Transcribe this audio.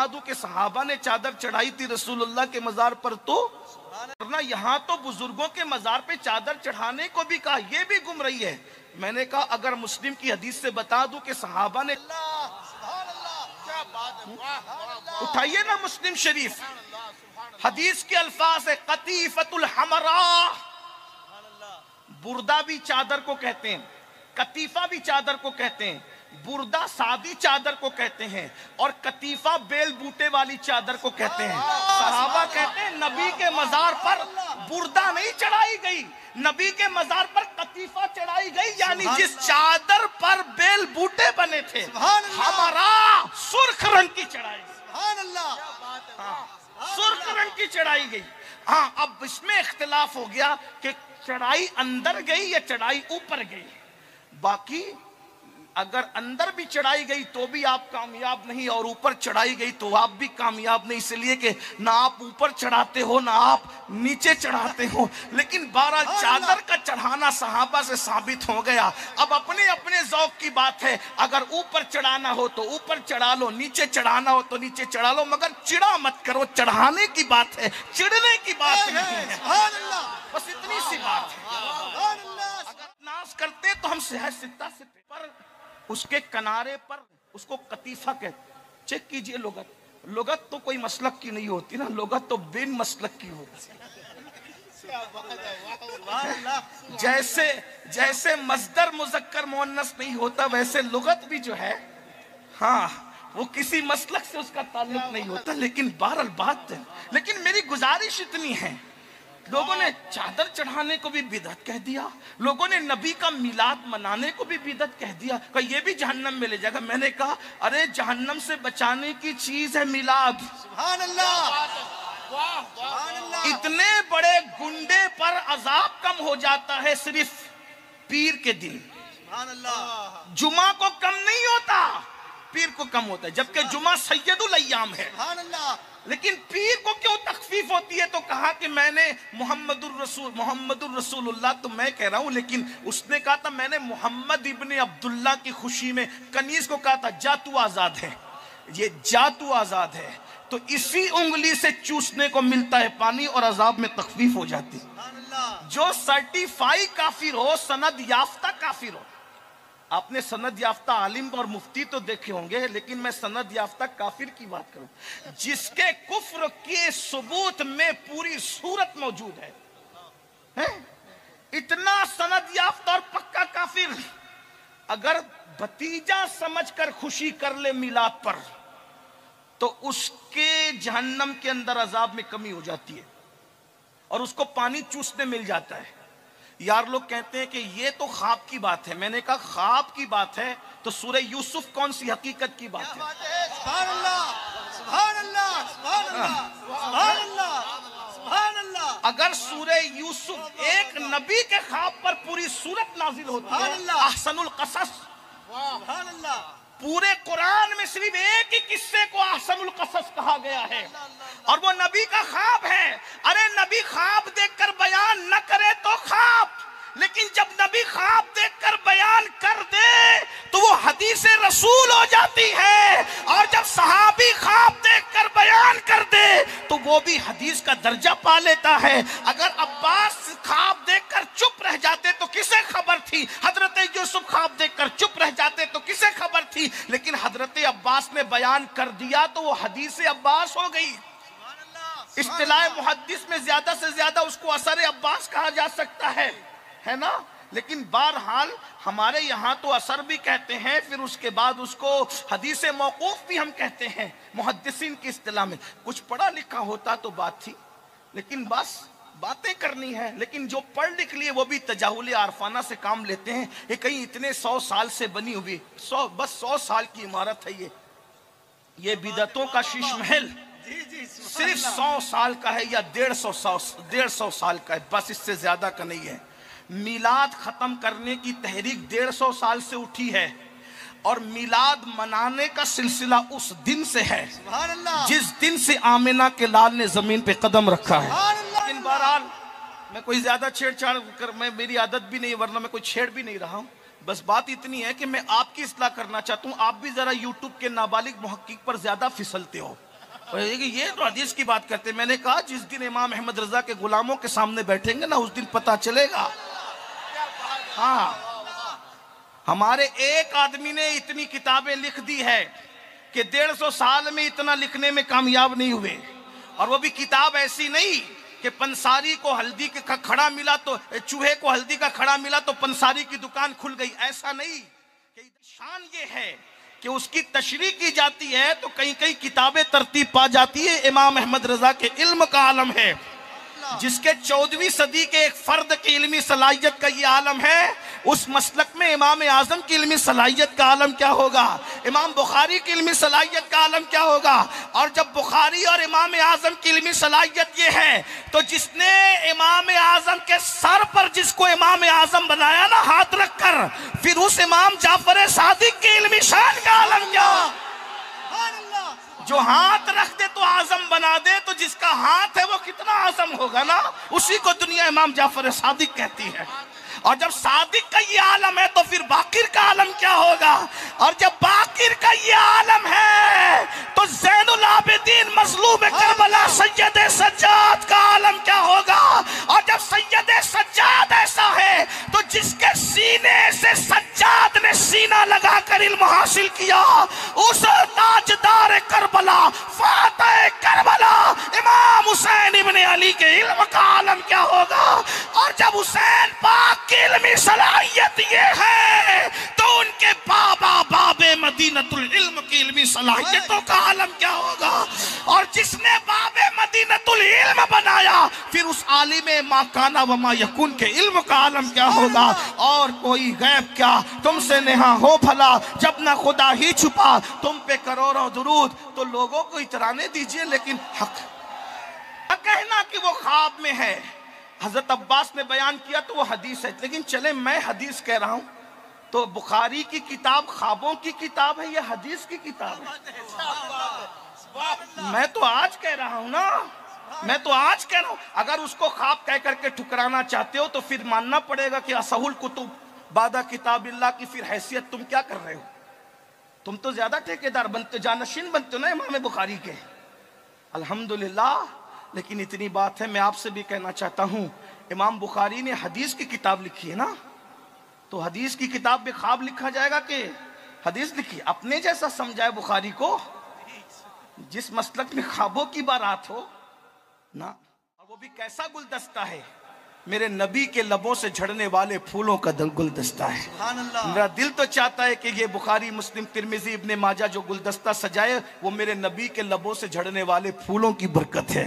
बता दूं कि सहाबा ने चादर चढ़ाई थी रसूलुल्लाह के मजार पर, तो वरना यहाँ तो बुजुर्गों के मजार पे चादर चढ़ाने को भी कहा, ये भी गुम रही है। मैंने कहा अगर मुस्लिम की हदीस से बता दूं कि सहाबा ने, उठाइए ना मुस्लिम शरीफ, हदीस के अल्फाज है कतीफतुल हमरा, बुर्दा भी चादर को कहते हैं, कतीफा भी चादर को कहते हैं, बुर्दा सादी चादर को कहते हैं और कतीफा बेल बूटे वाली चादर को कहते हैं। सहाबा कहते हैं नबी के मजार पर बुर्दा नहीं चढ़ाई गई, नबी के मजार पर कतीफा चढ़ाई गई, यानी जिस चादर पर बेल बूटे बने थे हमारा सुर्ख रंग की चढ़ाई, सुर्ख रंग की चढ़ाई गई। हाँ, अब इसमें इख्तिलाफ हो गया कि चढ़ाई अंदर गई या चढ़ाई ऊपर गई। बाकी अगर अंदर भी चढ़ाई गई तो भी आप कामयाब नहीं, और ऊपर चढ़ाई गई तो आप भी कामयाब नहीं, इसलिए कि ना आप ऊपर चढ़ाते हो ना आप नीचे चढ़ाते हो। लेकिन 12 चादर का चढ़ाना सहाबा से साबित हो गया। अब अपने अपने जौक की बात है, अगर ऊपर चढ़ाना हो तो ऊपर चढ़ा लो, नीचे चढ़ाना हो तो नीचे चढ़ा लो, मगर चिढ़ा मत करो। चढ़ाने की बात है, चिढ़ने की बात नहीं है। बस इतनी सी बात है। अगर नाश करते तो हम सित्ता से पर उसके किनारे पर उसको कतीफा कहते। चेक कीजिए लुगत, लुगत तो कोई मसलक की नहीं होती ना, लुगत तो बिन मसलक की होती। जैसे जैसे मस्दर मुजक्कर मुअन्नस नहीं होता, वैसे लुगत भी जो है, हाँ, वो किसी मसलक से उसका ताल्लुक नहीं होता। लेकिन बहरहाल बात है, लेकिन मेरी गुजारिश इतनी है, लोगों ने चादर चढ़ाने को भी बिदअत कह दिया, लोगों ने नबी का मिलाद मनाने को भी बिदअत कह दिया, ये भी जहन्नम में ले जाएगा। मैंने कहा अरे जहन्नम से बचाने की चीज है मिलाद। सुभान अल्लाह। इतने बड़े गुंडे पर अजाब कम हो जाता है सिर्फ पीर के दिन। सुभान अल्लाह। जुमा को कम नहीं होता, पीर को कम होता है, जबकि जुमा सैयदुल अय्याम है। सुभान अल्लाह। लेकिन पीर को क्यों तखफीफ होती है? तो कहा कि मैंने मोहम्मदुर रसूलुल्लाह तो मैं कह रहा हूं, लेकिन उसने कहा था मैंने मोहम्मद इब्ने अब्दुल्ला की खुशी में कनीज को कहा था जा तू आजाद है, ये जा तू आजाद है, तो इसी उंगली से चूसने को मिलता है पानी और अजाब में तखफीफ हो जाती। जो सर्टिफाई काफिर हो, सनद याफ्ता काफिर हो। आपने सनद याफ्ता आलिम और मुफ्ती तो देखे होंगे, लेकिन मैं सनद याफ्ता काफिर की बात करूं, जिसके कुफ्र के सबूत में पूरी सूरत मौजूद है? इतना सनद याफ्ता और पक्का काफिर अगर भतीजा समझकर खुशी कर ले मिलाद पर, तो उसके जहन्नम के अंदर अजाब में कमी हो जाती है और उसको पानी चूसने मिल जाता है। यार लोग कहते हैं कि ये तो ख्वाब की बात है। मैंने कहा ख्वाब की बात है तो सूरह यूसुफ कौन सी हकीकत की बात है? सुभान अल्लाह, सुभान अल्लाह, सुभान अल्लाह, सुभान अल्लाह, सुभान अल्लाह। अगर सूरह यूसुफ एक नबी के ख्वाब पर पूरी सूरत नाजिल होती है, अहसनुल क़सस, सुभान अल्लाह, पूरे कुरान में सिर्फ एक ही किस्से को अहसनुल क़सस कहा गया है और वो नबी का ख्वाब है। अरे नबी ख्वाब देखकर बयान न करे तो ख्वाब, लेकिन जब नबी ख्वाब देखकर बयान कर दे तो वो हदीस रसूल हो जाती है, और जब सहाबी ख्वाब देखकर बयान कर दे तो वो भी हदीस का दर्जा पा लेता है। अगर अब्बास ख्वाब देखकर चुप रह जाते तो किसे खबर थी? हजरत यूसुफ ख्वाब देखकर चुप रह जाते तो किसे खबर थी? लेकिन हजरत अब्बास ने बयान कर दिया तो वो हदीस अब्बास हो गई। इस्तिलाह मुहद्दिस में ज्यादा से ज्यादा उसको असर अब्बास कहा जा सकता है ना। लेकिन बहरहाल हमारे यहाँ तो असर भी कहते हैं, फिर उसके बाद उसको हदीस मौकूफ भी हम कहते हैं मुहद्दिसीन की इस्तिलाह में। कुछ पढ़ा लिखा होता तो बात थी, लेकिन बस बातें करनी है। लेकिन जो पढ़ लिख लिए वो भी तजाहुल आरफाना से काम लेते हैं। ये कहीं इतने 100 साल से बनी हुई, 100 साल की इमारत है ये बिदअतों का शीश महल सिर्फ 100 साल का है या 150 साल का है, बस इससे ज्यादा का नहीं है। मिलाद खत्म करने की तहरीक 150 साल से उठी है और मिलाद मनाने का सिलसिला उस दिन से है जिस दिन से आमिना के लाल ने जमीन पे कदम रखा है। लेकिन बहरहाल मैं कोई ज्यादा छेड़छाड़ कर, मेरी आदत भी नहीं, वरना मैं कोई छेड़ भी नहीं रहा हूँ। बस बात इतनी है कि मैं आपकी इस्लाह करना चाहता हूँ। आप भी जरा यूट्यूब के नाबालिग मुहक्किक पर ज्यादा फिसलते हो। ये तो हदीस की बात करते। मैंने कहा जिस दिन इमाम अहमद रजा के गुलामों के सामने बैठेंगे ना, उस दिन पता चलेगा। हाँ, हमारे एक आदमी ने इतनी किताबें लिख दी है कि 150 साल में इतना लिखने में कामयाब नहीं हुए। और वो भी किताब ऐसी नहीं कि पंसारी को हल्दी का खड़ा मिला तो चूहे को हल्दी का खड़ा मिला तो पंसारी की दुकान खुल गई, ऐसा नहीं। शान ये है कि उसकी तशरीह की जाती है तो कहीं कहीं किताबें तरतीब पा जाती है। इमाम अहमद रजा के इल्म का आलम है, जिसके 14वीं सदी के एक फर्द की इल्मी सलाहियत का ये आलम है। उस मसलक में इमाम आजम की इल्मी सलाहियत का आलम क्या होगा, इमाम बुखारी की इल्मी सलाहियत का आलम क्या होगा। और जब बुखारी और इमाम आजम की इल्मी सलाहियत ये है, तो जिसने इमाम आजम के सर पर जिसको इमाम आजम बनाया ना हाथ रखकर, फिर उस इमाम जाफर सादिक की इल्मी शान का आलम क्या। जो हाथ रख दे तो आजम बना दे, तो जिसका हाथ है वो कितना आजम होगा ना, उसी को दुनिया इमाम जाफर सादिक कहती है। और जब सादिक का ये आलम है तो फिर बाकिर का आलम क्या होगा। और जब बाकिर का ये आलम है तो ज़ैनुल आबिदीन मज़लूम करबला सैयद सज्जाद का आलम क्या होगा। और जब सैयद सज्जाद ऐसा है तो जिसके सीने से सज्जाद ने सीना लगाकर इल्म हासिल किया, उस ताजदार करबला फातह करबला इमाम हुसैन इब्ने अली के इल्म का आलम क्या होगा। और जब हुसैन पाक की इल्मी सलाहियत ये है तो उनके बाबा बाबे मदीनतुल इल्म की इल्मी सलाहियतों का आलम क्या होगा। और जिसने बाबे मदीनतुल इल्म बनाया, फिर उस आलिमे माकाना व मा यकून के इल्म का आलम क्या होगा। और कोई गैब क्या तुमसे नेहा हो भला, जब ना खुदा ही छुपा तुम पे करोड़ों दुरूद। तो लोगों को इतराने दीजिए, लेकिन हक कहना कि वो ख्वाब में है। हजरत अब्बास ने बयान किया तो वो हदीस है, लेकिन चले मैं हदीस कह रहा हूं तो बुखारी की किताब ख्वाबों की किताब है या हदीस की किताब है। मैं तो आज कह रहा हूं ना, मैं तो आज कह रहा हूं। अगर उसको ख्वाब कह करके ठुकराना चाहते हो तो फिर मानना पड़ेगा कि असहुल कुतुब बादा किताबिल्लाह की फिर हैसियत तुम क्या कर रहे हो। तुम तो ज्यादा ठेकेदार बनते, जानशीन बनते हो ना इमाम बुखारी के। अल्हम्दुलिल्लाह, लेकिन इतनी बात है, मैं आपसे भी कहना चाहता हूं, इमाम बुखारी ने हदीस की किताब लिखी है ना, तो हदीस की किताब में ख्वाब लिखा जाएगा कि हदीस लिखी। अपने जैसा समझाए बुखारी को, जिस मसलक में ख्वाबों की बारात हो ना। और वो भी कैसा गुलदस्ता है, मेरे नबी के लबों से झड़ने वाले फूलों का गुलदस्ता है। मेरा दिल तो चाहता है कि ये बुखारी मुस्लिम तिरमिजी इब्ने माजा जो गुलदस्ता सजाए, वो मेरे नबी के लबों से झड़ने वाले फूलों की बरकत है।